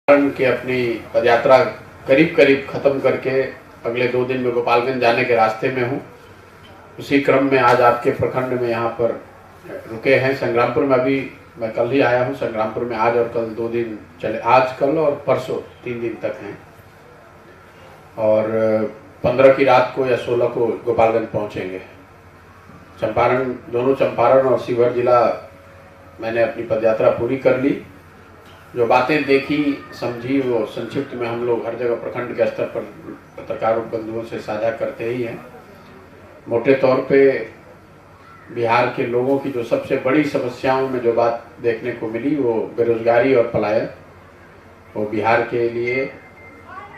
के अपनी पदयात्रा करीब करीब ख़त्म करके अगले 2 दिन में गोपालगंज जाने के रास्ते में हूँ। उसी क्रम में आज आपके प्रखंड में यहाँ पर रुके हैं। संग्रामपुर में अभी मैं कल ही आया हूँ। संग्रामपुर में आज और कल 2 दिन चले, आज कल और परसों 3 दिन तक हैं और 15 की रात को या 16 को गोपालगंज पहुँचेंगे। चंपारण, दोनों चंपारण और शिवहर जिला मैंने अपनी पदयात्रा पूरी कर ली। जो बातें देखी समझी वो संक्षिप्त में हम लोग हर जगह प्रखंड के स्तर पर पत्रकार बंधुओं से साझा करते ही हैं। मोटे तौर पे बिहार के लोगों की जो सबसे बड़ी समस्याओं में जो बात देखने को मिली वो बेरोजगारी और पलायन। वो बिहार के लिए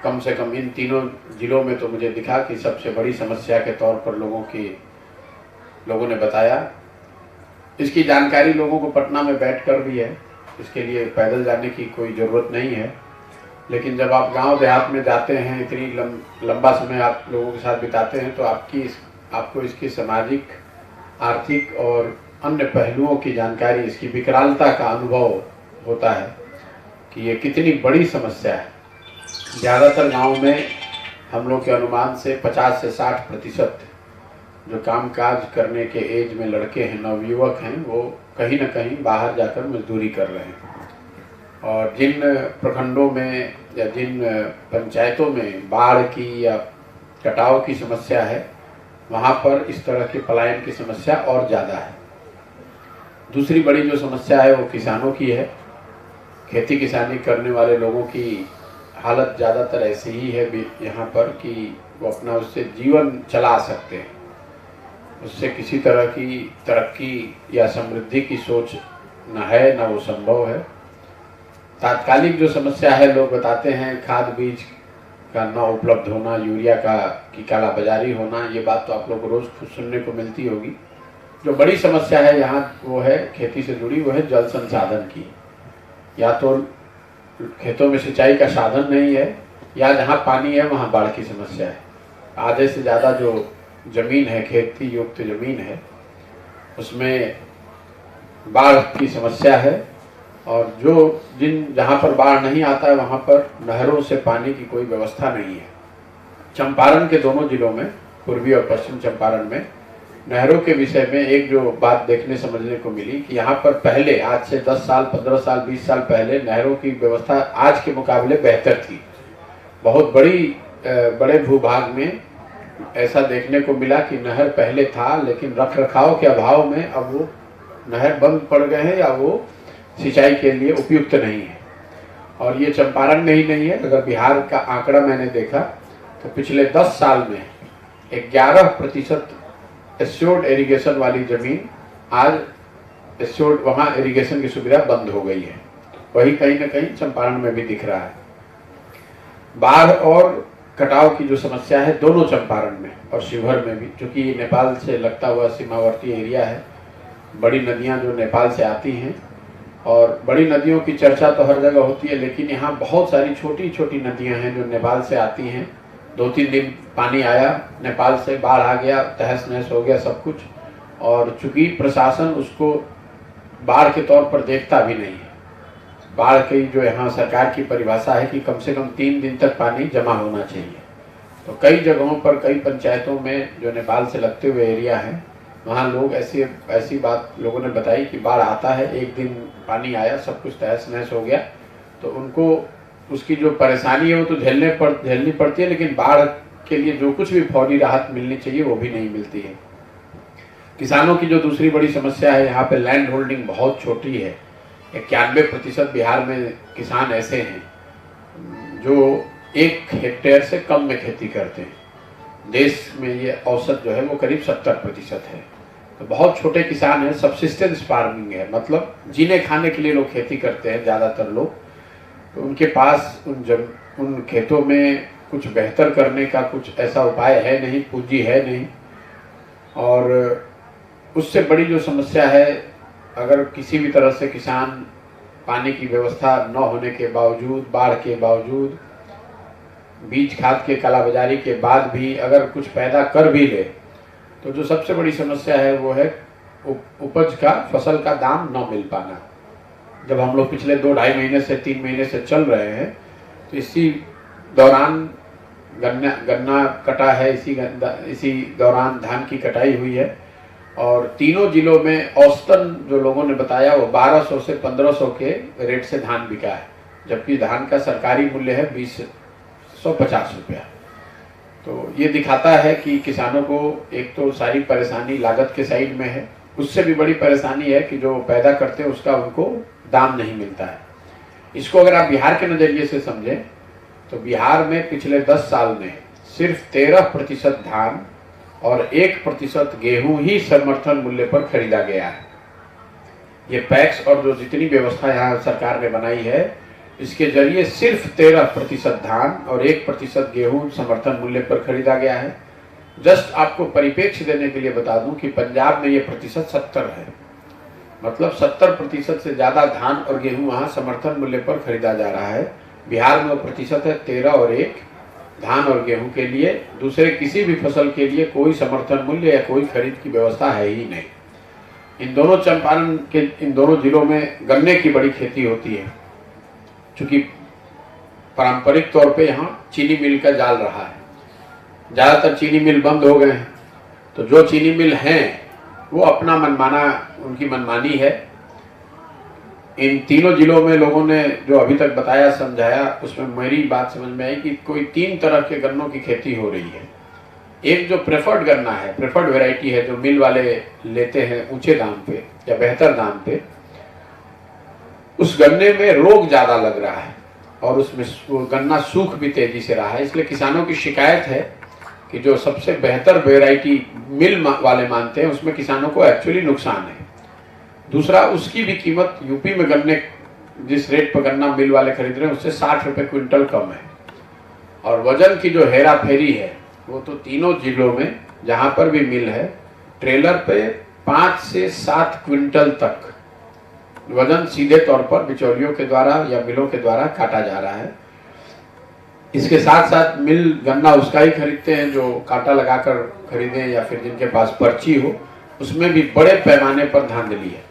कम से कम इन तीनों जिलों में तो मुझे दिखा कि सबसे बड़ी समस्या के तौर पर लोगों ने बताया। इसकी जानकारी लोगों को पटना में बैठकर भी है, इसके लिए पैदल जाने की कोई ज़रूरत नहीं है। लेकिन जब आप गांव देहात में जाते हैं, इतनी लंबा समय आप लोगों के साथ बिताते हैं, तो आपको इसकी सामाजिक, आर्थिक और अन्य पहलुओं की जानकारी, इसकी विकरालता का अनुभव होता है कि ये कितनी बड़ी समस्या है। ज़्यादातर गाँव में हम लोग के अनुमान से 50 से 60% जो कामकाज करने के एज में लड़के हैं, नवयुवक हैं, वो कहीं न कहीं बाहर जाकर मजदूरी कर रहे हैं। और जिन प्रखंडों में या जिन पंचायतों में बाढ़ की या कटाव की समस्या है, वहाँ पर इस तरह के पलायन की समस्या और ज़्यादा है। दूसरी बड़ी जो समस्या है वो किसानों की है। खेती किसानी करने वाले लोगों की हालत ज़्यादातर ऐसी ही है यहाँ पर कि वो अपना उससे जीवन चला सकते हैं, उससे किसी तरह की तरक्की या समृद्धि की सोच न है, न वो संभव है। तात्कालिक जो समस्या है, लोग बताते हैं खाद बीज का न उपलब्ध होना, यूरिया की कालाबाजारी होना, ये बात तो आप लोग को रोज़ खुद सुनने को मिलती होगी। जो बड़ी समस्या है यहाँ वो है खेती से जुड़ी, वो है जल संसाधन की। या तो खेतों में सिंचाई का साधन नहीं है, या जहाँ पानी है वहाँ बाढ़ की समस्या है। आधे से ज़्यादा जो जमीन है, खेती युक्त जमीन है, उसमें बाढ़ की समस्या है। और जहाँ पर बाढ़ नहीं आता है वहाँ पर नहरों से पानी की कोई व्यवस्था नहीं है। चंपारण के दोनों जिलों में, पूर्वी और पश्चिम चंपारण में, नहरों के विषय में एक जो बात देखने समझने को मिली कि यहाँ पर पहले, आज से 10 साल, 15 साल, 20 साल पहले नहरों की व्यवस्था आज के मुकाबले बेहतर थी। बहुत बड़े भूभाग में ऐसा देखने को मिला कि नहर पहले था, लेकिन रख रखाव के अभाव में अब वो नहर बंद पड़ गए हैं या वो सिंचाई के लिए उपयुक्त नहीं है। और ये चंपारण में ही नहीं है, अगर बिहार का आंकड़ा मैंने देखा तो पिछले 10 साल में 11% एश्योर्ड इरिगेशन वाली ज़मीन आज एश्योर्ड, वहाँ इरिगेशन की सुविधा बंद हो गई है। वही कहीं ना कहीं चंपारण में भी दिख रहा है। बाढ़ और कटाव की जो समस्या है दोनों चंपारण में और शिवहर में भी, क्योंकि ये नेपाल से लगता हुआ सीमावर्ती एरिया है। बड़ी नदियां जो नेपाल से आती हैं, और बड़ी नदियों की चर्चा तो हर जगह होती है, लेकिन यहाँ बहुत सारी छोटी छोटी नदियां हैं जो नेपाल से आती हैं। 2-3 दिन पानी आया नेपाल से, बाढ़ आ गया, तहस नहस हो गया सब कुछ। और चूँकि प्रशासन उसको बाढ़ के तौर पर देखता भी नहीं है। बाढ़ की जो यहाँ सरकार की परिभाषा है कि कम से कम 3 दिन तक पानी जमा होना चाहिए। तो कई जगहों पर, कई पंचायतों में जो नेपाल से लगते हुए एरिया है, वहाँ लोग ऐसी बात लोगों ने बताई कि बाढ़ आता है, एक दिन पानी आया, सब कुछ तहस नहस हो गया, तो उनको उसकी जो परेशानी है वो तो झेलनी पड़ती है, लेकिन बाढ़ के लिए जो कुछ भी फौरी राहत मिलनी चाहिए वो भी नहीं मिलती है। किसानों की जो दूसरी बड़ी समस्या है, यहाँ पे लैंड होल्डिंग बहुत छोटी है। 91% बिहार में किसान ऐसे हैं जो 1 हेक्टेयर से कम में खेती करते हैं। देश में ये औसत जो है वो करीब 70% है। तो बहुत छोटे किसान हैं। सब्सिस्टेंस फार्मिंग है, मतलब जीने खाने के लिए लोग खेती करते हैं ज़्यादातर लोग। तो उनके पास उन खेतों में कुछ बेहतर करने का कुछ ऐसा उपाय है नहीं, पूंजी है नहीं। और उससे बड़ी जो समस्या है, अगर किसी भी तरह से किसान पानी की व्यवस्था न होने के बावजूद, बाढ़ के बावजूद, बीज खाद के कालाबाजारी के बाद भी अगर कुछ पैदा कर भी ले, तो जो सबसे बड़ी समस्या है वो है उपज का, फसल का दाम न मिल पाना। जब हम लोग पिछले 2-2.5 महीने से 3 महीने से चल रहे हैं, तो इसी दौरान गन्ना कटा है, इसी दौरान धान की कटाई हुई है और तीनों जिलों में औसतन जो लोगों ने बताया वो 1200 से 1500 के रेट से धान बिका है, जबकि धान का सरकारी मूल्य है 2050 रुपया। तो ये दिखाता है कि किसानों को एक तो सारी परेशानी लागत के साइड में है, उससे भी बड़ी परेशानी है कि जो पैदा करते हैं उसका उनको दाम नहीं मिलता है। इसको अगर आप बिहार के नज़रिए से समझें तो बिहार में पिछले 10 साल में सिर्फ 13% धान और 1% गेहूं ही समर्थन मूल्य पर खरीदा गया है। ये पैक्स और जो जितनी व्यवस्था यहाँ सरकार ने बनाई है, इसके जरिए सिर्फ 13% धान और 1% गेहूं समर्थन मूल्य पर खरीदा गया है। जस्ट आपको परिप्रेक्ष्य देने के लिए बता दूं कि पंजाब में ये प्रतिशत 70 है, मतलब 70% से ज़्यादा धान और गेहूं वहाँ समर्थन मूल्य पर खरीदा जा रहा है। बिहार में वो प्रतिशत है 13 और 1 धान और गेहूं के लिए। दूसरे किसी भी फसल के लिए कोई समर्थन मूल्य या कोई खरीद की व्यवस्था है ही नहीं। इन दोनों चंपारण के इन दोनों जिलों में गन्ने की बड़ी खेती होती है, चूँकि पारंपरिक तौर पे यहाँ चीनी मिल का जाल रहा है, ज़्यादातर चीनी मिल बंद हो गए हैं। तो जो चीनी मिल हैं वो अपना मनमाना, उनकी मनमानी है। इन तीनों जिलों में लोगों ने जो अभी तक बताया समझाया, उसमें मेरी बात समझ में आई कि कोई 3 तरह के गन्नों की खेती हो रही है। एक जो प्रेफर्ड गन्ना है, प्रेफर्ड वैरायटी है, जो मिल वाले लेते हैं ऊंचे दाम पे या बेहतर दाम पे, उस गन्ने में रोग ज़्यादा लग रहा है और उसमें गन्ना सूख भी तेजी से रहा है। इसलिए किसानों की शिकायत है कि जो सबसे बेहतर वैरायटी मिल वाले मानते हैं, उसमें किसानों को एक्चुअली नुकसान है। दूसरा, उसकी भी कीमत यूपी में गन्ने जिस रेट पर गन्ना मिल वाले खरीद रहे हैं उससे 60 रुपये क्विंटल कम है। और वजन की जो हेरा फेरी है वो तो तीनों जिलों में जहाँ पर भी मिल है, ट्रेलर पे 5 से 7 क्विंटल तक वजन सीधे तौर पर बिचौलियों के द्वारा या मिलों के द्वारा काटा जा रहा है। इसके साथ साथ मिल गन्ना उसका ही खरीदते हैं जो कांटा लगाकर खरीदें या फिर जिनके पास पर्ची हो, उसमें भी बड़े पैमाने पर धांधली है।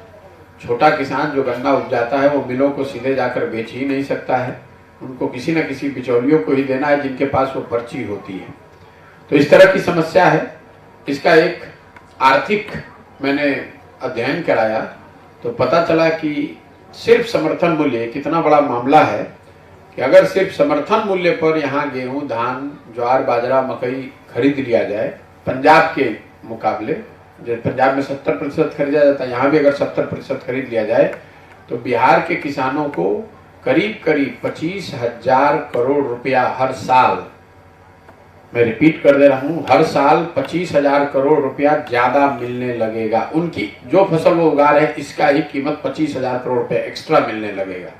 छोटा किसान जो गन्ना उपजाता है वो मिलों को सीधे जाकर बेच ही नहीं सकता है, उनको किसी न किसी बिचौलियों को ही देना है जिनके पास वो पर्ची होती है। तो इस तरह की समस्या है। इसका एक आर्थिक मैंने अध्ययन कराया तो पता चला कि सिर्फ समर्थन मूल्य कितना बड़ा मामला है कि अगर सिर्फ समर्थन मूल्य पर यहाँ गेहूं, धान, ज्वार, बाजरा, मकई खरीद लिया जाए पंजाब के मुकाबले, जो पंजाब में 70% खरीदा जाता है, यहाँ भी अगर 70% खरीद लिया जाए तो बिहार के किसानों को करीब करीब 25,000 करोड़ रुपया हर साल, मैं रिपीट कर दे रहा हूँ, हर साल 25,000 करोड़ रुपया ज़्यादा मिलने लगेगा। उनकी जो फसल वो उगा रहे हैं इसका ही कीमत 25,000 करोड़ रुपया एक्स्ट्रा मिलने लगेगा।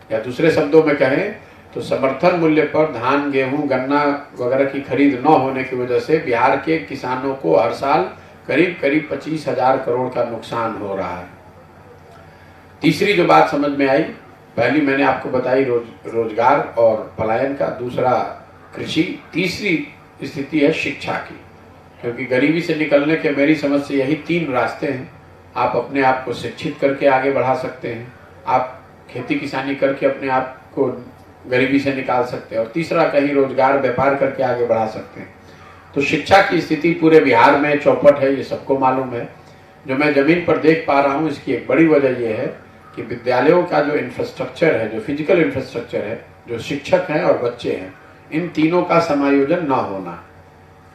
या दूसरे शब्दों में कहें तो समर्थन मूल्य पर धान, गेहूं, गन्ना वगैरह की खरीद न होने की वजह से बिहार के किसानों को हर साल करीब करीब 25,000 करोड़ का नुकसान हो रहा है। तीसरी जो बात समझ में आई, पहली मैंने आपको बताई रोजगार और पलायन का, दूसरा कृषि, तीसरी स्थिति है शिक्षा की, क्योंकि गरीबी से निकलने के मेरी समझ से यही 3 रास्ते हैं। आप अपने आप को शिक्षित करके आगे बढ़ा सकते हैं, आप खेती किसानी करके अपने आप को गरीबी से निकाल सकते हैं, और तीसरा कहीं रोजगार व्यापार करके आगे बढ़ा सकते हैं। तो शिक्षा की स्थिति पूरे बिहार में चौपट है, ये सबको मालूम है। जो मैं ज़मीन पर देख पा रहा हूँ इसकी एक बड़ी वजह यह है कि विद्यालयों का जो इंफ्रास्ट्रक्चर है, जो फिजिकल इंफ्रास्ट्रक्चर है, जो शिक्षक हैं और बच्चे हैं, इन तीनों का समायोजन ना होना।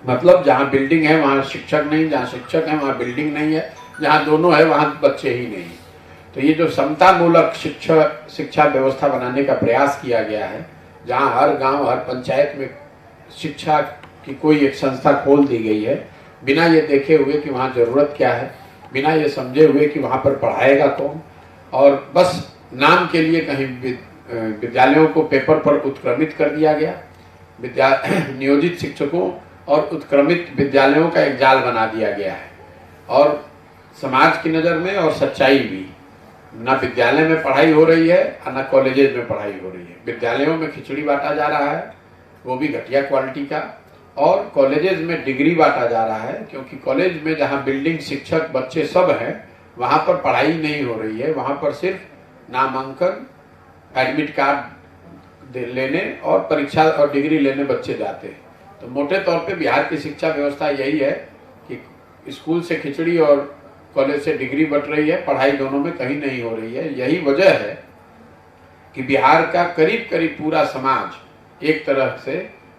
मतलब जहाँ बिल्डिंग है वहाँ शिक्षक नहीं, जहाँ शिक्षक है वहाँ बिल्डिंग नहीं है, जहाँ दोनों है वहाँ बच्चे ही नहीं। तो ये जो समतामूलक शिक्षा व्यवस्था बनाने का प्रयास किया गया है, जहाँ हर गांव, हर पंचायत में शिक्षा की कोई एक संस्था खोल दी गई है, बिना ये देखे हुए कि वहाँ ज़रूरत क्या है, बिना ये समझे हुए कि वहाँ पर पढ़ाएगा कौन, और बस नाम के लिए कहीं विद्यालयों को पेपर पर उत्क्रमित कर दिया गया। नियोजित शिक्षकों और उत्क्रमित विद्यालयों का एक जाल बना दिया गया है, और समाज की नज़र में और सच्चाई भी, ना विद्यालय में पढ़ाई हो रही है और ना कॉलेजेस में पढ़ाई हो रही है। विद्यालयों में खिचड़ी बांटा जा रहा है, वो भी घटिया क्वालिटी का, और कॉलेजेस में डिग्री बांटा जा रहा है, क्योंकि कॉलेज में जहाँ बिल्डिंग, शिक्षक, बच्चे सब हैं, वहाँ पर पढ़ाई नहीं हो रही है। वहाँ पर सिर्फ नामांकन, एडमिट कार्ड लेने और परीक्षा और डिग्री लेने बच्चे जाते हैं। तो मोटे तौर पे बिहार की शिक्षा व्यवस्था यही है कि स्कूल से खिचड़ी और कॉलेज से डिग्री बट रही है, पढ़ाई दोनों में कहीं नहीं हो रही है। यही वजह है कि बिहार का करीब करीब पूरा समाज एक तरह से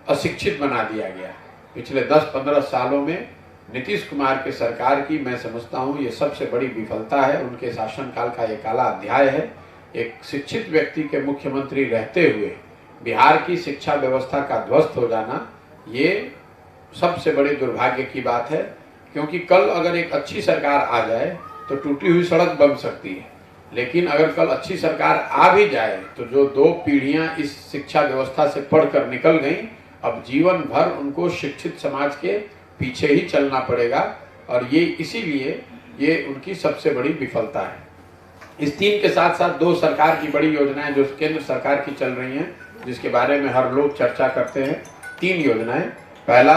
अशिक्षित बना दिया गया। पिछले 10-15 सालों में नीतीश कुमार के सरकार की मैं समझता हूँ ये सबसे बड़ी विफलता है। उनके शासनकाल का ये काला अध्याय है। एक शिक्षित व्यक्ति के मुख्यमंत्री रहते हुए बिहार की शिक्षा व्यवस्था का ध्वस्त हो जाना ये सबसे बड़े दुर्भाग्य की बात है, क्योंकि कल अगर एक अच्छी सरकार आ जाए तो टूटी हुई सड़क बन सकती है, लेकिन अगर कल अच्छी सरकार आ भी जाए तो जो 2 पीढ़ियां इस शिक्षा व्यवस्था से पढ़कर निकल गई, अब जीवन भर उनको शिक्षित समाज के पीछे ही चलना पड़ेगा। और ये इसीलिए ये उनकी सबसे बड़ी विफलता है। इस 3 के साथ साथ 2 सरकार की बड़ी योजनाएं जो केंद्र सरकार की चल रही हैं, जिसके बारे में हर लोग चर्चा करते हैं। 3 योजनाएं। पहला,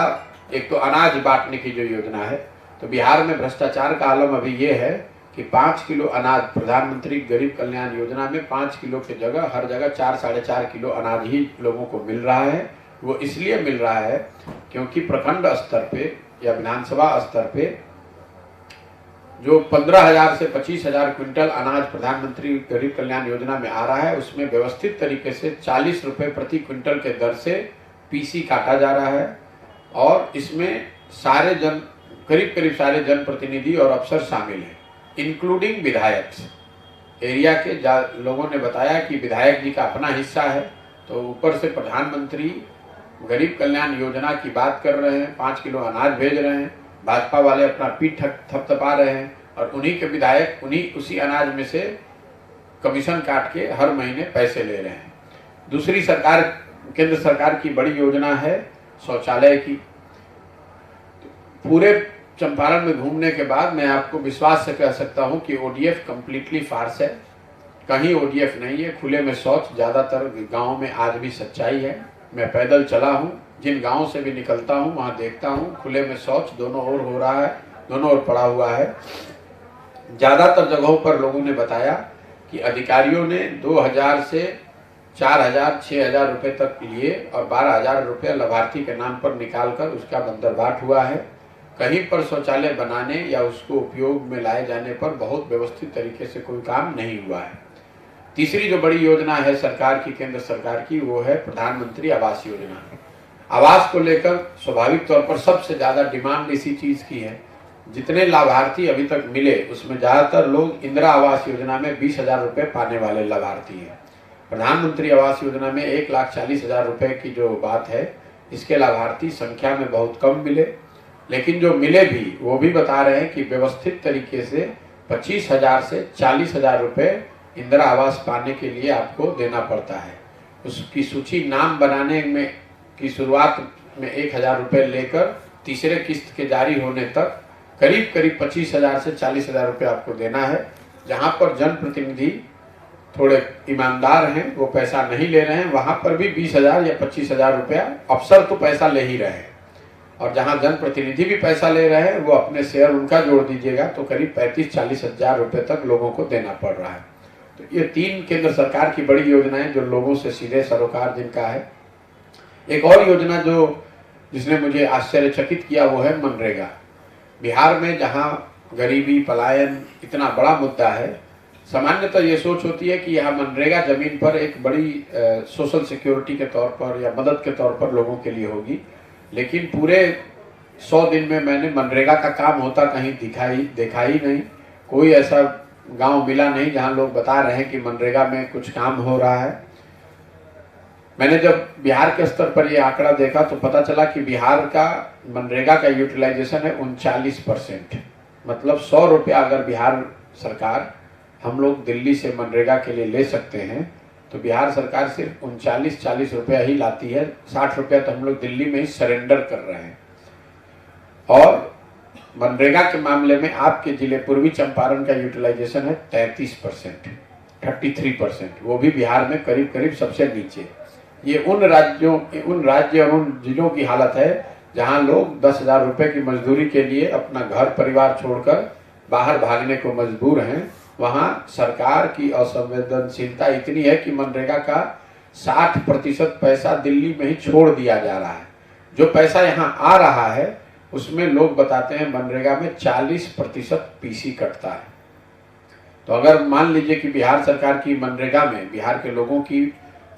एक तो अनाज बांटने की जो योजना है, तो बिहार में भ्रष्टाचार का आलम अभी ये है कि 5 किलो अनाज, प्रधानमंत्री गरीब कल्याण योजना में 5 किलो की जगह हर जगह 4-4.5 किलो अनाज ही लोगों को मिल रहा है। वो इसलिए मिल रहा है क्योंकि प्रखंड स्तर पे या विधानसभा स्तर पे जो 15,000 से 25,000 क्विंटल अनाज प्रधानमंत्री गरीब कल्याण योजना में आ रहा है, उसमें व्यवस्थित तरीके से 40 रुपए प्रति क्विंटल के दर से पीसी काटा जा रहा है। और इसमें करीब करीब सारे जनप्रतिनिधि और अफसर शामिल हैं, इंक्लूडिंग विधायक। एरिया के लोगों ने बताया कि विधायक जी का अपना हिस्सा है। तो ऊपर से प्रधानमंत्री गरीब कल्याण योजना की बात कर रहे हैं, 5 किलो अनाज भेज रहे हैं, भाजपा वाले अपना पीठ थपथपा रहे हैं, और उन्हीं के विधायक उसी अनाज में से कमीशन काट के हर महीने पैसे ले रहे हैं। दूसरी सरकार, केंद्र सरकार की बड़ी योजना है शौचालय की। पूरे चंपारण में घूमने के बाद मैं आपको विश्वास से कह सकता हूं कि ओडीएफ कंप्लीटली फार्स है। कहीं ओडीएफ नहीं है। खुले में शौच ज्यादातर गाँव में आज भी सच्चाई है। मैं पैदल चला हूँ, जिन गाँव से भी निकलता हूँ वहाँ देखता हूँ खुले में शौच दोनों ओर हो रहा है, दोनों ओर पड़ा हुआ है। ज़्यादातर जगहों पर लोगों ने बताया कि अधिकारियों ने 2,000 से 4,000, 6,000 रुपये तक लिए और 12,000 रुपये लाभार्थी के नाम पर निकालकर उसका बंदरबाट हुआ है। कहीं पर शौचालय बनाने या उसको उपयोग में लाए जाने पर बहुत व्यवस्थित तरीके से कोई काम नहीं हुआ है। तीसरी जो बड़ी योजना है सरकार की, केंद्र सरकार की, वो है प्रधानमंत्री आवास योजना। आवास को लेकर स्वाभाविक तौर पर सबसे ज्यादा डिमांड इसी चीज की है। जितने लाभार्थी अभी तक मिले उसमें ज्यादातर लोग इंदिरा आवास योजना में 20,000 रुपये पाने वाले लाभार्थी हैं। प्रधानमंत्री आवास योजना में 1,40,000 रुपये की जो बात है, इसके लाभार्थी संख्या में बहुत कम मिले, लेकिन जो मिले भी वो भी बता रहे हैं कि व्यवस्थित तरीके से 25,000 से 40,000 रुपये इंदिरा आवास पाने के लिए आपको देना पड़ता है। उसकी सूची नाम बनाने में की शुरुआत में 1,000 रुपये लेकर तीसरे किस्त के जारी होने तक करीब करीब 25,000 से 40,000 रुपये आपको देना है। जहां पर जनप्रतिनिधि थोड़े ईमानदार हैं, वो पैसा नहीं ले रहे हैं, वहां पर भी 20,000 या 25,000 रुपया अफसर तो पैसा ले ही रहे हैं, और जहां जनप्रतिनिधि भी पैसा ले रहे हैं वो अपने शेयर उनका जोड़ दीजिएगा तो करीब 35-40 हजार रुपये तक लोगों को देना पड़ रहा है। तो ये 3 केंद्र सरकार की बड़ी योजनाएं जो लोगों से सीधे सरोकार जिनका है। एक और योजना जिसने मुझे आश्चर्यचकित किया वो है मनरेगा। बिहार में जहां गरीबी, पलायन इतना बड़ा मुद्दा है, सामान्यतः ये सोच होती है कि यहाँ मनरेगा जमीन पर एक बड़ी सोशल सिक्योरिटी के तौर पर या मदद के तौर पर लोगों के लिए होगी, लेकिन पूरे 100 दिन में मैंने मनरेगा का काम होता कहीं देखा ही नहीं। कोई ऐसा गांव मिला नहीं जहां लोग बता रहे हैं कि मनरेगा में कुछ काम हो रहा है। मैंने जब बिहार के स्तर पर यह आंकड़ा देखा तो पता चला कि बिहार का मनरेगा का यूटिलाइजेशन है 39%। मतलब 100 रुपया अगर बिहार सरकार, हम लोग दिल्ली से मनरेगा के लिए ले सकते हैं तो बिहार सरकार सिर्फ 39-40 रुपया ही लाती है। 60 रुपया तो हम लोग दिल्ली में ही सरेंडर कर रहे हैं। और मनरेगा के मामले में आपके जिले पूर्वी चंपारण का यूटिलाइजेशन है 33%, 33%, वो भी बिहार में करीब करीब सबसे नीचे। ये उन राज्य और उन जिलों की हालत है जहां लोग 10,000 रुपये की मजदूरी के लिए अपना घर परिवार छोड़कर बाहर भागने को मजबूर हैं, वहाँ सरकार की असंवेदनशीलता इतनी है कि मनरेगा का 60% पैसा दिल्ली में ही छोड़ दिया जा रहा है। जो पैसा यहाँ आ रहा है उसमें लोग बताते हैं मनरेगा में 40% पीसी कटता है। तो अगर मान लीजिए कि बिहार सरकार की मनरेगा में बिहार के लोगों की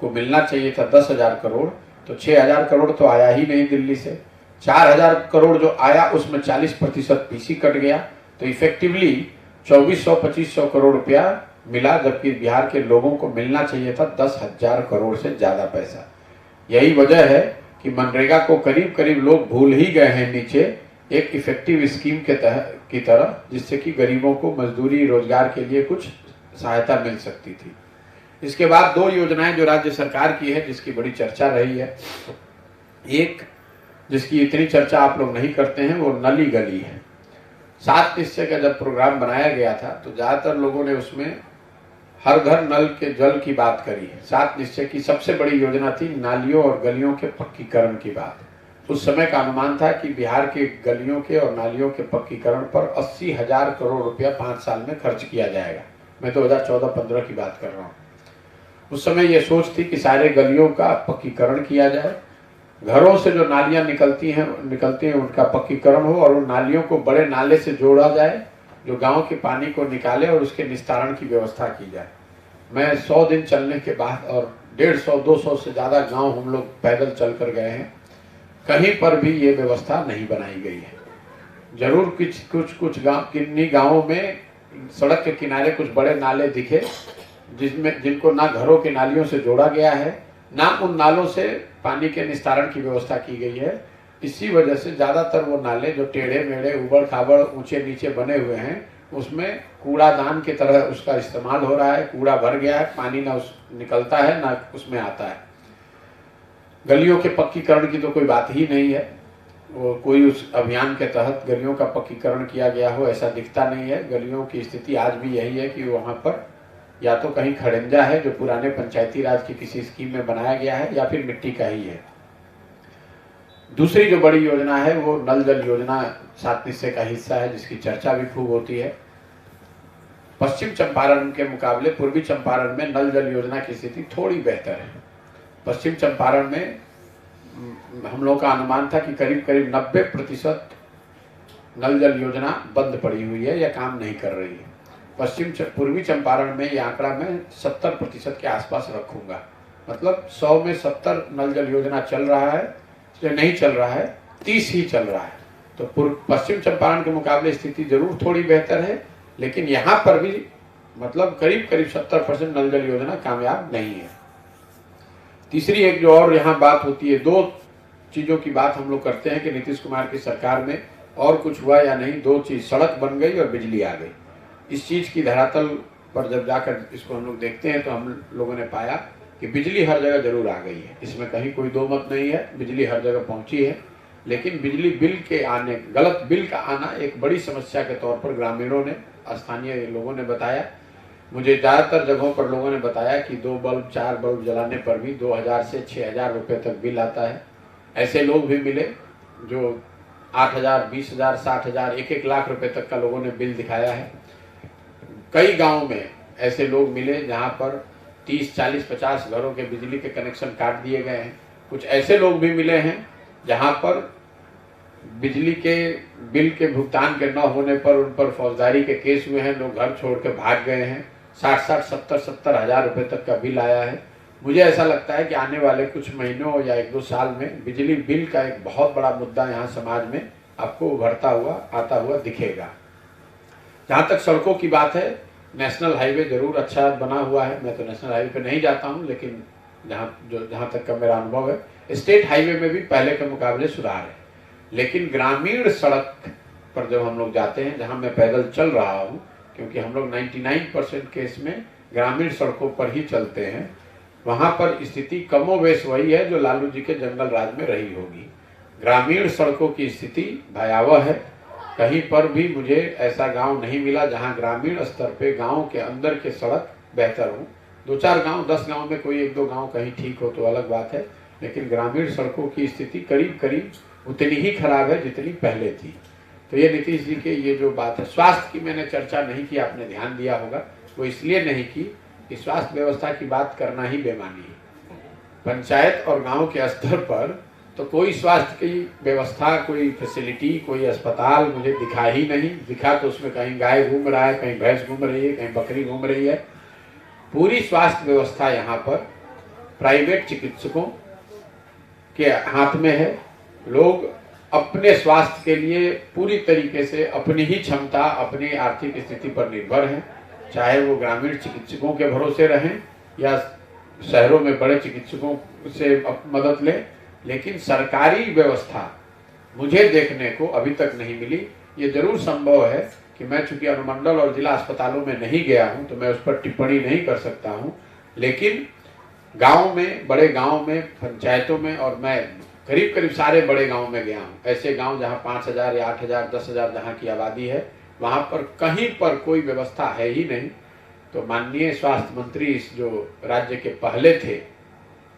को मिलना चाहिए था 10,000 करोड़, तो 6,000 करोड़ तो आया ही नहीं दिल्ली से। 4,000 करोड़ जो आया उसमें 40% पीसी कट गया, तो इफेक्टिवली 2,400-2,500 करोड़ रुपया मिला, जबकि बिहार के लोगों को मिलना चाहिए था 10,000 करोड़ से ज्यादा पैसा। यही वजह है कि मनरेगा को करीब करीब लोग भूल ही गए हैं नीचे एक इफेक्टिव स्कीम के तहत की तरह, जिससे कि गरीबों को मजदूरी रोजगार के लिए कुछ सहायता मिल सकती थी। इसके बाद 2 योजनाएं जो राज्य सरकार की है जिसकी बड़ी चर्चा रही है, एक जिसकी इतनी चर्चा आप लोग नहीं करते हैं वो नली गली है। 7 निश्चय का जब प्रोग्राम बनाया गया था तो ज्यादातर लोगों ने उसमें हर घर नल के जल की बात करी। 7 निश्चय की सबसे बड़ी योजना थी नालियों और गलियों के पक्कीकरण की बात। उस समय का अनुमान था कि बिहार के गलियों के और नालियों के पक्कीकरण पर 80,000 करोड़ रुपया 5 साल में खर्च किया जाएगा। मैं 2014-15 की बात कर रहा हूँ। उस समय ये सोच थी कि सारे गलियों का पक्कीकरण किया जाए, घरों से जो नालियां निकलती हैं उनका पक्कीकरण हो और उन नालियों को बड़े नाले से जोड़ा जाए जो गांव के पानी को निकाले और उसके निस्तारण की व्यवस्था की जाए। मैं 100 दिन चलने के बाद और 150-200 से ज़्यादा गांव हम लोग पैदल चल कर गए हैं, कहीं पर भी ये व्यवस्था नहीं बनाई गई है। जरूर कुछ गाँव किन्हीं गाँवों में सड़क के किनारे कुछ बड़े नाले दिखे जिनको ना घरों के नालियों से जोड़ा गया है, ना उन नालों से पानी के निस्तारण की व्यवस्था की गई है। इसी वजह से ज़्यादातर वो नाले जो टेढ़े मेढ़े उबड़ खाबड़ ऊंचे नीचे बने हुए हैं उसमें कूड़ादान की तरह उसका इस्तेमाल हो रहा है। कूड़ा भर गया है, पानी ना निकलता है ना उसमें आता है। गलियों के पक्कीकरण की तो कोई बात ही नहीं है, वो कोई उस अभियान के तहत गलियों का पक्कीकरण किया गया हो ऐसा दिखता नहीं है। गलियों की स्थिति आज भी यही है कि वहाँ पर या तो कहीं खड़ंजा है जो पुराने पंचायती राज की किसी स्कीम में बनाया गया है, या फिर मिट्टी का ही है। दूसरी जो बड़ी योजना है वो नल जल योजना 7 निश्चय का हिस्सा है, जिसकी चर्चा भी खूब होती है। पश्चिम चंपारण के मुकाबले पूर्वी चंपारण में नल जल योजना की स्थिति थोड़ी बेहतर है। पश्चिम चंपारण में हम लोग का अनुमान था कि करीब करीब 90% नल जल योजना बंद पड़ी हुई है या काम नहीं कर रही है। पूर्वी चंपारण में ये आंकड़ा मैं 70% के आसपास रखूंगा, मतलब 100 में 70 नल जल योजना चल रहा है, नहीं चल रहा है, 30 ही चल रहा है। तो पश्चिम चंपारण के मुकाबले स्थिति जरूर थोड़ी बेहतर है, लेकिन यहाँ पर भी मतलब करीब करीब 70% नल जल योजना कामयाब नहीं है। तीसरी एक जो और यहाँ बात होती है, 2 चीजों की बात हम लोग करते हैं कि नीतीश कुमार की सरकार में और कुछ हुआ या नहीं। 2 चीज, सड़क बन गई और बिजली आ गई। इस चीज की धरातल पर जब जाकर इसको हम लोग देखते हैं तो हम लोगों ने पाया कि बिजली हर जगह जरूर आ गई है, इसमें कहीं कोई दो मत नहीं है, बिजली हर जगह पहुंची है। लेकिन बिजली बिल के आने, गलत बिल का आना एक बड़ी समस्या के तौर पर ग्रामीणों ने, स्थानीय लोगों ने बताया। मुझे ज़्यादातर जगहों पर लोगों ने बताया कि 2 बल्ब 4 बल्ब जलाने पर भी 2,000 से 6,000 रुपये तक बिल आता है। ऐसे लोग भी मिले जो 8,000, 20,000, 60,000, 1-1 लाख रुपए तक का लोगों ने बिल दिखाया है। कई गाँव में ऐसे लोग मिले जहाँ पर 30, 40, 50 घरों के बिजली के कनेक्शन काट दिए गए हैं। कुछ ऐसे लोग भी मिले हैं जहाँ पर बिजली के बिल के भुगतान के न होने पर उन पर फौजदारी के केस हुए हैं, लोग घर छोड़ के भाग गए हैं। 60-60, 70-70 हज़ार रुपये तक का बिल आया है। मुझे ऐसा लगता है कि आने वाले कुछ महीनों या 1-2 साल में बिजली बिल का एक बहुत बड़ा मुद्दा यहाँ समाज में आपको उभरता हुआ, आता हुआ दिखेगा। जहाँ तक सड़कों की बात है, नेशनल हाईवे जरूर अच्छा बना हुआ है। मैं तो नेशनल हाईवे पे नहीं जाता हूँ, लेकिन जहाँ तक का मेरा अनुभव है, स्टेट हाईवे में भी पहले के मुकाबले सुधार है। लेकिन ग्रामीण सड़क पर जब हम लोग जाते हैं, जहाँ मैं पैदल चल रहा हूँ, क्योंकि हम लोग 99% केस में ग्रामीण सड़कों पर ही चलते हैं, वहाँ पर स्थिति कमोवेश वही है जो लालू जी के जंगल राज में रही होगी। ग्रामीण सड़कों की स्थिति भयावह है। कहीं पर भी मुझे ऐसा गांव नहीं मिला जहां ग्रामीण स्तर पे गांव के अंदर के सड़क बेहतर हो। 2-4 गांव, 10 गांव में कोई 1-2 गांव कहीं ठीक हो तो अलग बात है, लेकिन ग्रामीण सड़कों की स्थिति करीब करीब उतनी ही खराब है जितनी पहले थी। तो ये नीतीश जी के ये जो बात है, स्वास्थ्य की मैंने चर्चा नहीं की, आपने ध्यान दिया होगा, वो इसलिए नहीं की कि स्वास्थ्य व्यवस्था की बात करना ही बेमानी है। पंचायत और गांव के स्तर पर तो कोई स्वास्थ्य की व्यवस्था, कोई फैसिलिटी, कोई अस्पताल मुझे दिखा ही नहीं। दिखा तो उसमें कहीं गाय घूम रहा है, कहीं भैंस घूम रही है, कहीं बकरी घूम रही है। पूरी स्वास्थ्य व्यवस्था यहाँ पर प्राइवेट चिकित्सकों के हाथ में है। लोग अपने स्वास्थ्य के लिए पूरी तरीके से अपनी ही क्षमता, अपनी आर्थिक स्थिति पर निर्भर हैं, चाहे वो ग्रामीण चिकित्सकों के भरोसे रहें या शहरों में बड़े चिकित्सकों से मदद लें। लेकिन सरकारी व्यवस्था मुझे देखने को अभी तक नहीं मिली। ये जरूर संभव है कि मैं चूंकि अनुमंडल और जिला अस्पतालों में नहीं गया हूं तो मैं उस पर टिप्पणी नहीं कर सकता हूं, लेकिन गांव में, बड़े गांव में, पंचायतों में, और मैं करीब करीब सारे बड़े गांव में गया हूं, ऐसे गांव जहां 5,000 या 8,000, 10,000 जहां की आबादी है, वहां पर कहीं पर कोई व्यवस्था है ही नहीं। तो माननीय स्वास्थ्य मंत्री इस जो राज्य के पहले थे,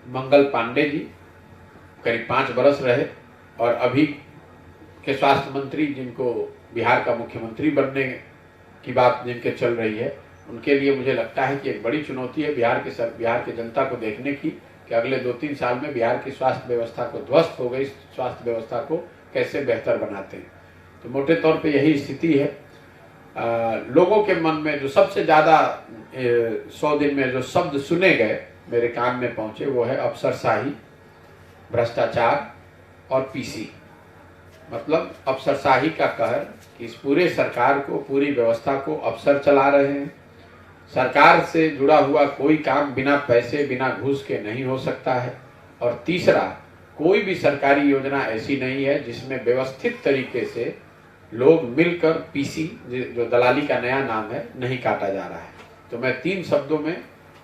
मंगल पांडे जी, करीब 5 बरस रहे, और अभी के स्वास्थ्य मंत्री जिनको बिहार का मुख्यमंत्री बनने की बात जिनके चल रही है, उनके लिए मुझे लगता है कि एक बड़ी चुनौती है बिहार के जनता को देखने की कि अगले 2-3 साल में बिहार की स्वास्थ्य व्यवस्था को, ध्वस्त हो गई स्वास्थ्य व्यवस्था को कैसे बेहतर बनाते हैं। तो मोटे तौर पे यही स्थिति है। लोगों के मन में जो सबसे ज़्यादा 100 दिन में जो शब्द सुने गए, मेरे कान में पहुंचे, वो है अफसरशाही, भ्रष्टाचार और पीसी। मतलब अफसरशाही का कहर कि इस पूरे सरकार को, पूरी व्यवस्था को अफसर चला रहे हैं। सरकार से जुड़ा हुआ कोई काम बिना पैसे, बिना घूस के नहीं हो सकता है। और तीसरा, कोई भी सरकारी योजना ऐसी नहीं है जिसमें व्यवस्थित तरीके से लोग मिलकर पीसी, जो दलाली का नया नाम है, नहीं काटा जा रहा है। तो मैं 3 शब्दों में,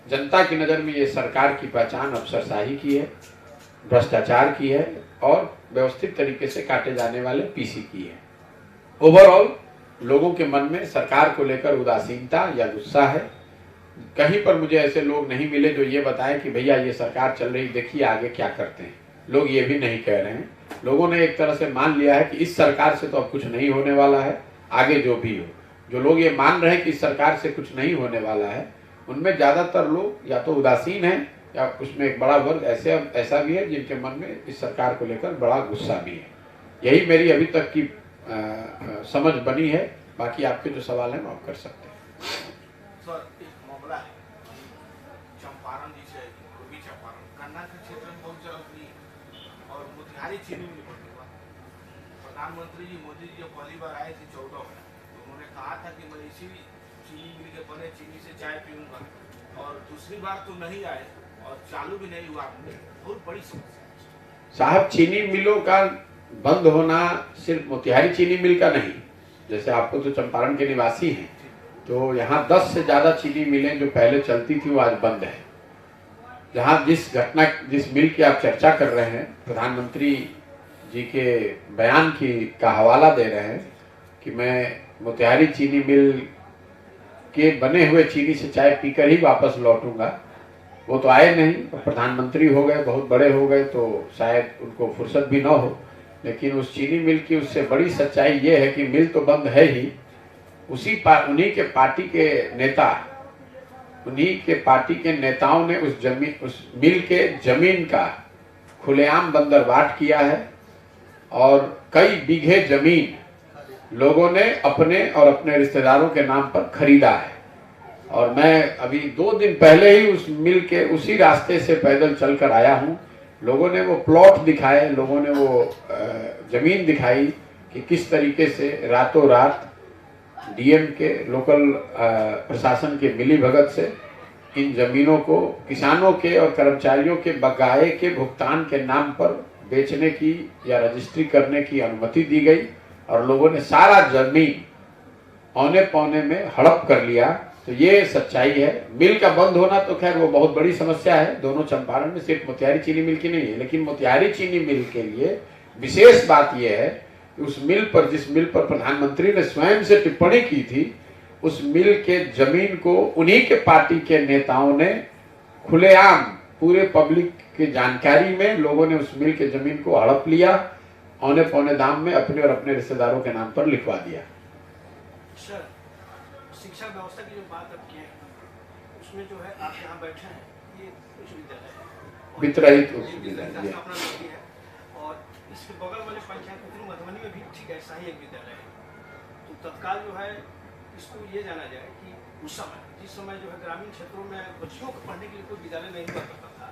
जनता की नज़र में ये सरकार की पहचान अफसरशाही की है, भ्रष्टाचार की है और व्यवस्थित तरीके से काटे जाने वाले पीसी की है। ओवरऑल लोगों के मन में सरकार को लेकर उदासीनता या गुस्सा है। कहीं पर मुझे ऐसे लोग नहीं मिले जो ये बताएं कि भैया ये सरकार चल रही, देखिए आगे क्या करते हैं। लोग ये भी नहीं कह रहे हैं। लोगों ने एक तरह से मान लिया है कि इस सरकार से तो अब कुछ नहीं होने वाला है, आगे जो भी हो। जो लोग ये मान रहे हैं कि इस सरकार से कुछ नहीं होने वाला है, उनमें ज़्यादातर लोग या तो उदासीन हैं या उसमें एक बड़ा वर्ग ऐसा भी है जिनके मन में इस सरकार को लेकर बड़ा गुस्सा भी है। यही मेरी अभी तक की समझ बनी है। बाकी आपके जो सवाल हैं वो आप कर सकते हैं। सर, एक मामला है चंपारण जी से, पूर्वी चंपारण गन्ना के क्षेत्र में बहुत जरूरी और मोतिहारी चीनी मिल बनने का प्रधानमंत्री जी मोदी जी जब पहली बार आए थे 14 में, तो उन्होंने कहा था कि मैं इसी चीनी मिल के बने चीनी से चाय पीऊंगा, और दूसरी बार तो नहीं आए और चालू भी नहीं हुआ। बहुत बड़ी समस्या। साहब, चीनी मिलों का बंद होना सिर्फ मोतिहारी चीनी मिल का नहीं, जैसे आपको तो चंपारण के निवासी हैं, तो यहाँ 10 से ज़्यादा चीनी मिलें जो पहले चलती थी वो आज बंद है। जहाँ जिस मिल की आप चर्चा कर रहे हैं, प्रधानमंत्री जी के बयान का हवाला दे रहे हैं कि मैं मोतिहारी चीनी मिल के बने हुए चीनी से चाय पीकर ही वापस लौटूंगा। वो तो आए नहीं, प्रधानमंत्री हो गए, बहुत बड़े हो गए, तो शायद उनको फुर्सत भी ना हो। लेकिन उस चीनी मिल की उससे बड़ी सच्चाई ये है कि मिल तो बंद है ही, उन्हीं के पार्टी के नेता, उन्हीं के पार्टी के नेताओं ने उस मिल के जमीन का खुलेआम बंदरबाट किया है और कई बीघे जमीन लोगों ने अपने और अपने रिश्तेदारों के नाम पर खरीदा है। और मैं अभी 2 दिन पहले ही उस मिल के उसी रास्ते से पैदल चलकर आया हूँ। लोगों ने वो प्लॉट दिखाए, लोगों ने वो जमीन दिखाई कि किस तरीके से रातों रात डीएम के, लोकल प्रशासन के मिलीभगत से इन जमीनों को किसानों के और कर्मचारियों के बकाये के भुगतान के नाम पर बेचने की या रजिस्ट्री करने की अनुमति दी गई और लोगों ने सारा जमीन औने पौने में हड़प कर लिया। तो ये सच्चाई है। मिल का बंद होना तो खैर वो बहुत बड़ी समस्या है दोनों चंपारण में, सिर्फ मोतिहारी चीनी मिल की नहीं है। लेकिन मोतिहारी चीनी मिल के लिए विशेष बात यह है कि उस मिल पर, जिस मिल पर प्रधानमंत्री ने स्वयं से टिप्पणी की थी, उस मिल के जमीन को उन्हीं के पार्टी के नेताओं ने खुलेआम पूरे पब्लिक की जानकारी में लोगों ने उस मिल के जमीन को हड़प लिया औने पौने दाम में अपने और अपने रिश्तेदारों के नाम पर लिखवा दिया। सर, शिक्षा व्यवस्था की जो बात अब की है उसमें जो है आप यहाँ बैठे हैं, ये उच्च विद्यालय है, वित्त रहित उच्च ये विद्यालय का जी। स्थापना लगी है और इसके बगल वाले पंचायत मधुबनी में भी ठीक ऐसा ही एक विद्यालय है। तो तत्काल जो है इसको ये जाना जाए कि उस समय जिस समय जो है ग्रामीण क्षेत्रों में बच्चियों को पढ़ने के लिए कोई विद्यालय नहीं हुआ करता था,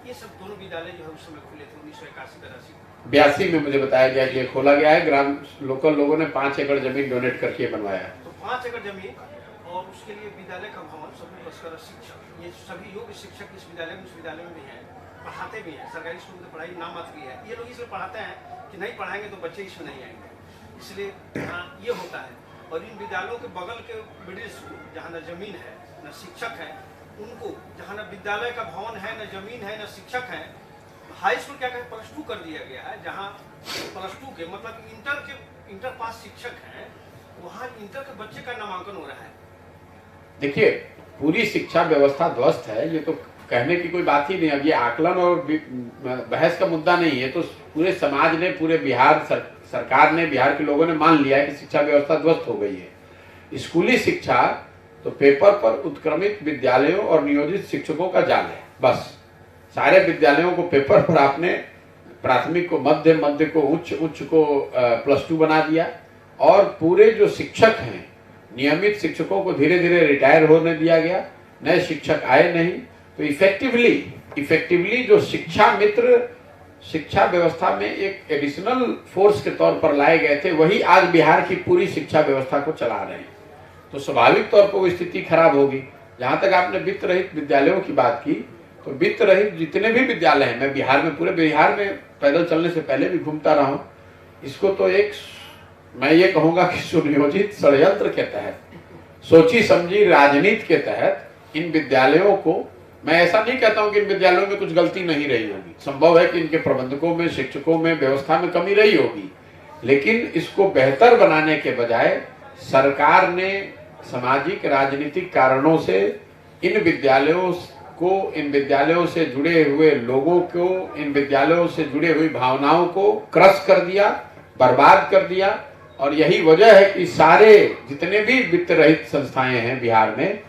ये सब दोनों विद्यालय जो है उस समय खुले थे 1981-82 82 में मुझे बताया गया कि खोला गया है। ग्राम लोकल लोगों ने 5 एकड़ जमीन डोनेट करके बनवाया है। तो 5 एकड़ जमीन और उसके लिए विद्यालय का भवन, सभी बसकर शिक्षक, ये सभी योग्य शिक्षक इस विद्यालय में भी हैं, पढ़ाते भी हैं। सरकारी स्कूल में पढ़ाई नाम मात्र की है। ये लोग इसलिए पढ़ाते हैं कि नहीं पढ़ाएंगे तो बच्चे इसमें नहीं आएंगे, इसलिए यहाँ ये होता है। और इन विद्यालयों के बगल के मिडिल स्कूल जहाँ न जमीन है न शिक्षक है, उनको जहाँ न विद्यालय का भवन है, न जमीन है, न शिक्षक है, हाई स्कूल क्या कहें +2 कर दिया गया है। जहाँ +2 के मतलब इंटर पास शिक्षक हैं, वहाँ इंटर के बच्चे का नामांकन हो रहा है। देखिए, पूरी शिक्षा व्यवस्था ध्वस्त है, ये तो कहने की कोई बात ही नहीं। अब ये आकलन और बहस का मुद्दा नहीं है, तो पूरे समाज ने, पूरे बिहार सरकार ने, बिहार के लोगों ने मान लिया है कि शिक्षा व्यवस्था ध्वस्त हो गई है। स्कूली शिक्षा तो पेपर पर उत्क्रमित विद्यालयों और नियोजित शिक्षकों का जाल है। बस सारे विद्यालयों को पेपर पर आपने प्राथमिक को मध्य, मध्य को उच्च, उच्च को +2 बना दिया और पूरे जो शिक्षक हैं, नियमित शिक्षकों को धीरे धीरे रिटायर होने दिया गया, नए शिक्षक आए नहीं। तो इफेक्टिवली जो शिक्षा मित्र शिक्षा व्यवस्था में एक एडिशनल फोर्स के तौर पर लाए गए थे, वही आज बिहार की पूरी शिक्षा व्यवस्था को चला रहे हैं। तो स्वाभाविक तौर पर वो स्थिति खराब होगी। जहाँ तक आपने वित्त रहित विद्यालयों की बात की, तो वित्त रहित जितने भी विद्यालय हैं, मैं बिहार में, पूरे बिहार में पैदल चलने से पहले भी घूमता रहा हूँ, इसको तो एक, मैं ये कहूँगा कि सुनियोजित षड्यंत्र के तहत, सोची समझी राजनीति के तहत इन विद्यालयों को, मैं ऐसा नहीं कहता हूं कि इन विद्यालयों में कुछ गलती नहीं रही होगी, संभव है कि इनके प्रबंधकों में, शिक्षकों में, व्यवस्था में कमी रही होगी, लेकिन इसको बेहतर बनाने के बजाय सरकार ने सामाजिक राजनीतिक कारणों से इन विद्यालयों को, इन विद्यालयों से जुड़े हुए लोगों को, इन विद्यालयों से जुड़े हुई भावनाओं को क्रश कर दिया, बर्बाद कर दिया। और यही वजह है कि सारे जितने भी वित्त रहित संस्थाएं हैं बिहार में,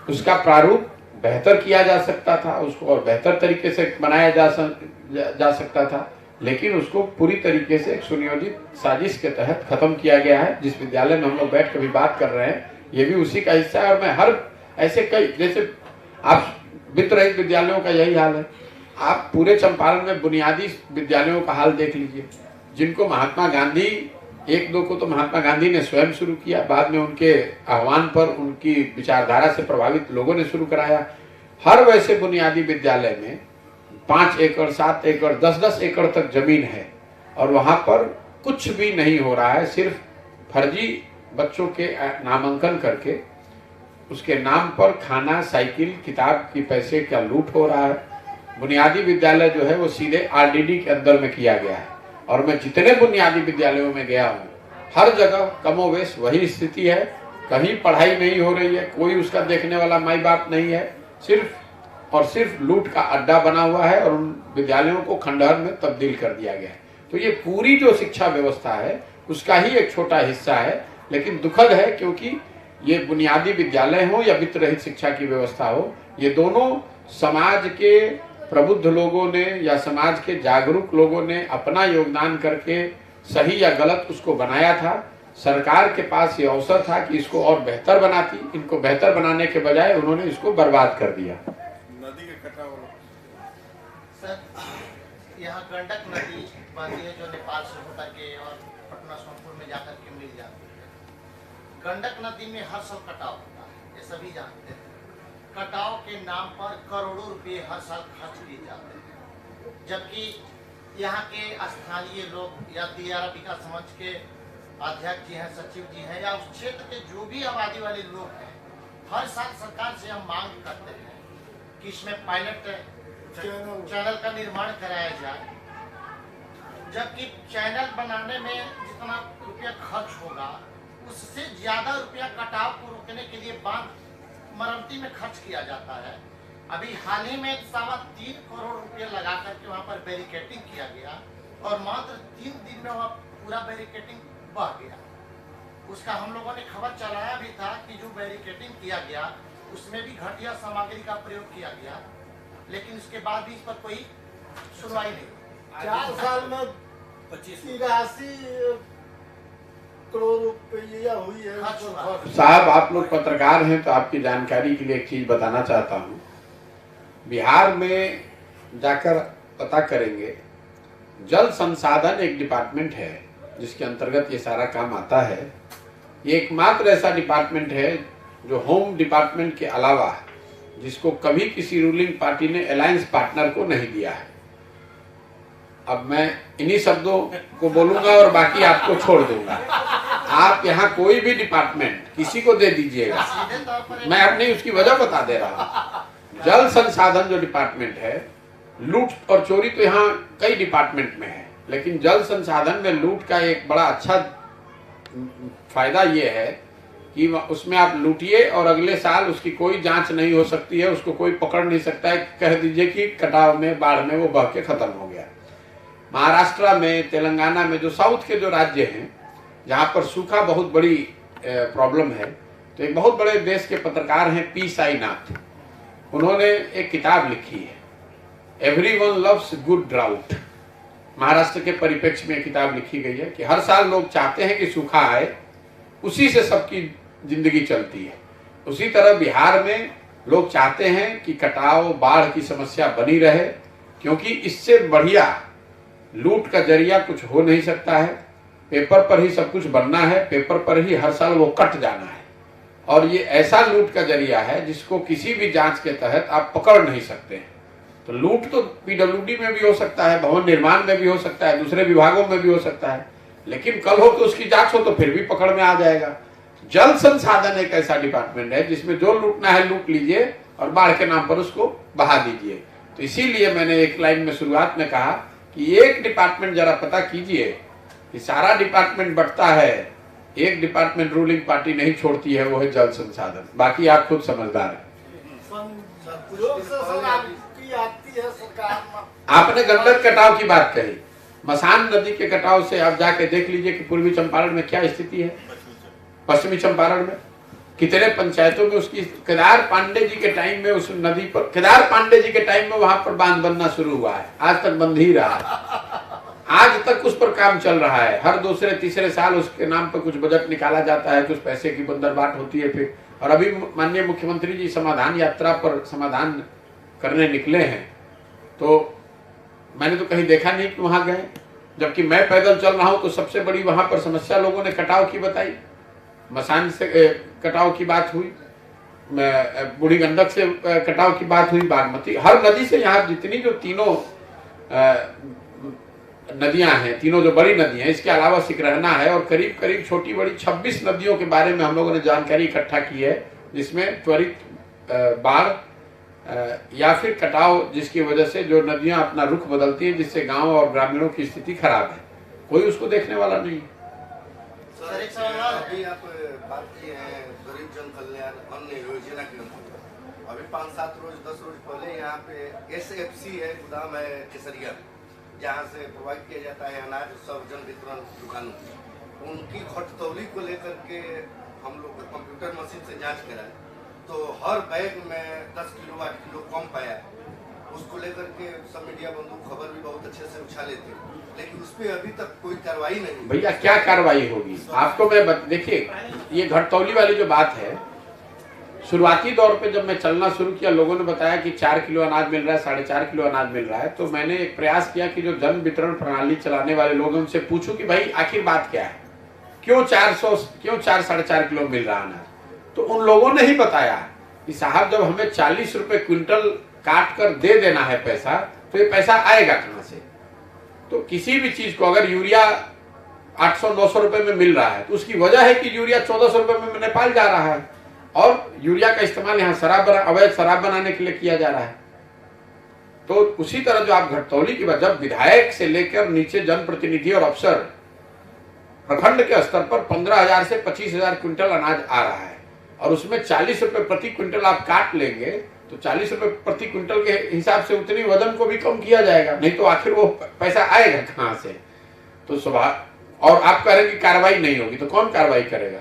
उसका प्रारूप बेहतर किया जा सकता था, उसको और बेहतर तरीके से बनाया जा सकता था, लेकिन उसको पूरी तरीके से एक सुनियोजित साजिश के तहत खत्म किया गया है। जिस विद्यालय में हम लोग बैठ कर भी बात कर रहे हैं, ये भी उसी का हिस्सा है। और मैं हर ऐसे कई, जैसे आप वित्त रहित विद्यालयों का यही हाल है। आप पूरे चंपारण में बुनियादी विद्यालयों का हाल देख लीजिए, जिनको महात्मा गांधी, एक दो को तो महात्मा गांधी ने स्वयं शुरू किया, बाद में उनके आह्वान पर उनकी विचारधारा से प्रभावित लोगों ने शुरू कराया। हर वैसे बुनियादी विद्यालय में 5 एकड़, 7 एकड़, 10-10 एकड़ तक जमीन है और वहां पर कुछ भी नहीं हो रहा है। सिर्फ फर्जी बच्चों के नामांकन करके उसके नाम पर खाना, साइकिल, किताब की पैसे का लूट हो रहा है। बुनियादी विद्यालय जो है वो सीधे RDD के अंदर में किया गया है। और मैं जितने बुनियादी विद्यालयों में गया हूँ, हर जगह कमोवेश वही स्थिति है। कहीं पढ़ाई नहीं हो रही है, कोई उसका देखने वाला माई बाप नहीं है, सिर्फ और सिर्फ लूट का अड्डा बना हुआ है और उन विद्यालयों को खंडहर में तब्दील कर दिया गया है। तो ये पूरी जो शिक्षा व्यवस्था है उसका ही एक छोटा हिस्सा है, लेकिन दुखद है, क्योंकि ये बुनियादी विद्यालय हो या वित्त रहित शिक्षा की व्यवस्था हो, ये दोनों समाज के प्रबुद्ध लोगों ने या समाज के जागरूक लोगों ने अपना योगदान करके सही या गलत उसको बनाया था। सरकार के पास ये अवसर था कि इसको और बेहतर बनाती, इनको बेहतर बनाने के बजाय उन्होंने इसको बर्बाद कर दिया। नदी के कटाव सर, यहाँ गंडक नदी बहती है जो नेपाल से होकर के और पटना सोनपुर में जाकर के मिल जाती है। गंडक नदी में हर साल कटाव होता है, ये सभी जानते हैं। कटाव के नाम पर करोड़ों रुपए हर साल खर्च किए जाते हैं, जबकि यहाँ के स्थानीय लोग या दियारा विकास मंच के अध्यक्ष जी हैं, सचिव जी हैं, या उस क्षेत्र के जो भी आबादी वाले लोग हैं, हर साल सरकार से हम मांग करते हैं कि इसमें पायलट चैनल का निर्माण कराया जाए। जबकि चैनल बनाने में जितना रुपया खर्च होगा, उससे ज्यादा रुपया कटाव को रोकने के लिए बांध मरम्मती में खर्च किया जाता है। अभी हाल ही में 3.25 करोड़ रुपए लगा करके वहाँ पर बैरिकेटिंग किया गया और मात्र 3 दिन में वहाँ पूरा बैरिकेटिंग बह गया। उसका हम लोगों ने खबर चलाया भी था कि जो बैरिकेटिंग किया गया उसमें भी घटिया सामग्री का प्रयोग किया गया, लेकिन उसके बाद भी इस पर कोई सुनवाई नहीं। 4 साल में 83 करोड़ रुपया हुई है। साहब आप लोग पत्रकार हैं तो आपकी जानकारी के लिए एक चीज बताना चाहता हूँ। बिहार में जाकर पता करेंगे, जल संसाधन एक डिपार्टमेंट है जिसके अंतर्गत ये सारा काम आता है। ये एकमात्र ऐसा डिपार्टमेंट है जो होम डिपार्टमेंट के अलावा जिसको कभी किसी रूलिंग पार्टी ने अलायंस पार्टनर को नहीं दिया है। अब मैं इन्हीं शब्दों को बोलूंगा और बाकी आपको छोड़ दूंगा। आप यहाँ कोई भी डिपार्टमेंट किसी को दे दीजिएगा, मैं अपनी उसकी वजह बता दे रहा हूँ। जल संसाधन जो डिपार्टमेंट है, लूट और चोरी तो यहाँ कई डिपार्टमेंट में है, लेकिन जल संसाधन में लूट का एक बड़ा अच्छा फायदा ये है कि उसमें आप लूटिए और अगले साल उसकी कोई जांच नहीं हो सकती है, उसको कोई पकड़ नहीं सकता है। कह दीजिए कि कटाव में, बाढ़ में वो बह के खत्म हो गया। महाराष्ट्र में, तेलंगाना में, जो साउथ के जो राज्य हैं जहाँ पर सूखा बहुत बड़ी प्रॉब्लम है, तो एक बहुत बड़े देश के पत्रकार हैं पी साईनाथ, उन्होंने एक किताब लिखी है, everyone loves good drought. Maharashtra के परिप्रेक्ष्य में किताब लिखी गई है कि हर साल लोग चाहते हैं कि सूखा आए, उसी से सबकी जिंदगी चलती है। उसी तरह बिहार में लोग चाहते हैं कि कटाव, बाढ़ की समस्या बनी रहे, क्योंकि इससे बढ़िया लूट का जरिया कुछ हो नहीं सकता है। पेपर पर ही सब कुछ बनना है, पेपर पर ही हर साल वो कट जाना है, और ये ऐसा लूट का जरिया है जिसको किसी भी जांच के तहत आप पकड़ नहीं सकते हैं। तो लूट तो पीडब्ल्यूडी में भी हो सकता है, भवन निर्माण में भी हो सकता है, दूसरे विभागों में भी हो सकता है, लेकिन कल हो तो उसकी जांच हो तो फिर भी पकड़ में आ जाएगा। जल संसाधन एक ऐसा डिपार्टमेंट है जिसमें जो लूटना है लूट लीजिए और बाढ़ के नाम पर उसको बहा दीजिए। तो इसीलिए मैंने एक लाइन में शुरुआत में कहा कि एक डिपार्टमेंट जरा पता कीजिए कि सारा डिपार्टमेंट बढ़ता है, एक डिपार्टमेंट रूलिंग पार्टी नहीं छोड़ती है, वो है जल संसाधन। बाकी आप खुद समझदार हैं। आपने गंडक कटाव की बात कही, मसान नदी के कटाव से आप जाके देख लीजिए कि पूर्वी चंपारण में क्या स्थिति है, पश्चिमी चंपारण में कितने पंचायतों में उसकी, केदार पांडे जी के टाइम में उस नदी पर, केदार पांडे जी के टाइम में वहां पर बांध बनना शुरू हुआ है, आज तक बंद ही रहा है। आज तक उस पर काम चल रहा है, हर दूसरे तीसरे साल उसके नाम पर कुछ बजट निकाला जाता है, कुछ पैसे की बंदरबाट होती है फिर। और अभी माननीय मुख्यमंत्री जी समाधान यात्रा पर समाधान करने निकले हैं, तो मैंने तो कहीं देखा नहीं कि वहां गए, जबकि मैं पैदल चल रहा हूं तो सबसे बड़ी वहां पर समस्या लोगों ने कटाव की बताई। मसान से कटाव की बात हुई, बूढ़ी गंडक से कटाव की बात हुई, बागमती, हर नदी से यहाँ जितनी जो तीनों नदियां हैं, तीनों जो बड़ी नदी हैं, इसके अलावा सिकरहना है और करीब करीब छोटी बड़ी 26 नदियों के बारे में हम लोगों ने जानकारी इकट्ठा की है, जिसमें त्वरित बाढ़ या फिर कटाव जिसकी वजह से जो नदियां अपना रुख बदलती हैं, जिससे गांव और ग्रामीणों की स्थिति खराब है, कोई उसको देखने वाला नहीं। सर एक सवाल, अभी आप बात किए हैं गरीब जन कल्याण अन्न योजना के अंतर्गत, अभी 5-7 रोज 10 रोज पहले यहाँ पे SFC है, गोदाम है केसरिया, जहाँ से प्रोवाइड किया जाता है अनाज सब जन वितरण दुकानों की, उनकी घटतौली को लेकर के हम लोग कंप्यूटर मशीन से जांच कराए तो हर बैग में 10 किलो 8 किलो कम पाया। उसको लेकर के सब मीडिया बंधु खबर भी बहुत अच्छे से उछाले थे, लेकिन उस पर अभी तक कोई कार्रवाई नहीं। भैया क्या कार्रवाई होगी आपको मैं देखिए, ये घटतौली वाली जो बात है, शुरुआती दौर पे जब मैं चलना शुरू किया, लोगों ने बताया कि 4 किलो अनाज मिल रहा है, 4.5 किलो अनाज मिल रहा है, तो मैंने एक प्रयास किया कि जो जन वितरण प्रणाली चलाने वाले लोग हैं उनसे पूछूं कि भाई आखिर बात क्या है, क्यों 4-4.5 किलो मिल रहा अनाज। तो उन लोगों ने ही बताया कि साहब जब हमें 40 रुपए क्विंटल काट कर दे देना है पैसा, तो ये पैसा आएगा कहां से। तो किसी भी चीज को अगर यूरिया 800-900 रुपए में मिल रहा है तो उसकी वजह है कि यूरिया 1400 रुपए में नेपाल जा रहा है, और यूरिया का इस्तेमाल यहाँ अवैध शराब बनाने के लिए किया जा रहा है। तो उसी तरह जो आप घटतौली की बात, जब विधायक से लेकर नीचे जनप्रतिनिधि और अफसर प्रखंड के स्तर पर 15,000 से 25,000 क्विंटल अनाज आ रहा है और उसमें 40 रुपए प्रति क्विंटल आप काट लेंगे, तो 40 रुपए प्रति क्विंटल के हिसाब से उतनी वजन को भी कम किया जाएगा, नहीं तो आखिर वो पैसा आएगा कहाँ से। तो स्वभाव, और आप कह रहे हैं कि कार्रवाई नहीं होगी, तो कौन कार्रवाई करेगा?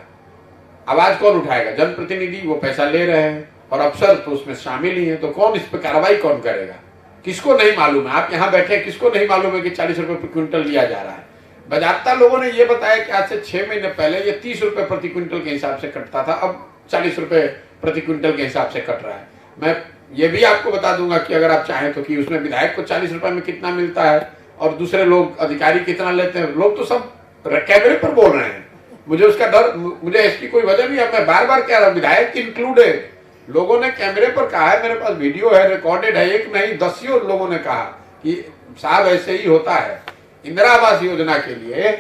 आवाज कौन उठाएगा? जनप्रतिनिधि, वो पैसा ले रहे हैं और अफसर तो उसमें शामिल ही है, तो कौन इस पर कार्रवाई कौन करेगा? किसको नहीं मालूम है? आप यहाँ बैठे, किसको नहीं मालूम है कि 40 रुपए प्रति क्विंटल लिया जा रहा है? बाजारता लोगों ने ये बताया कि आज से 6 महीने पहले ये 30 रुपए प्रति क्विंटल के हिसाब से कटता था, अब 40 रुपए प्रति क्विंटल के हिसाब से कट रहा है। मैं ये भी आपको बता दूंगा कि अगर आप चाहें तो, कि उसमें विधायक को 40 रुपए में कितना मिलता है और दूसरे लोग अधिकारी कितना लेते हैं। लोग तो सब कैमरे पर बोल रहे हैं, मुझे उसका डर, मुझे इसकी कोई वजह नहीं है। मैं बार बार कह रहा हूँ, विधायक इंक्लूडेड, लोगों ने कैमरे पर कहा है, मेरे पास वीडियो है, रिकॉर्डेड है, एक नहीं दसियों लोगों ने कहा कि साहब ऐसे ही होता है। इंदिरा आवास योजना के लिए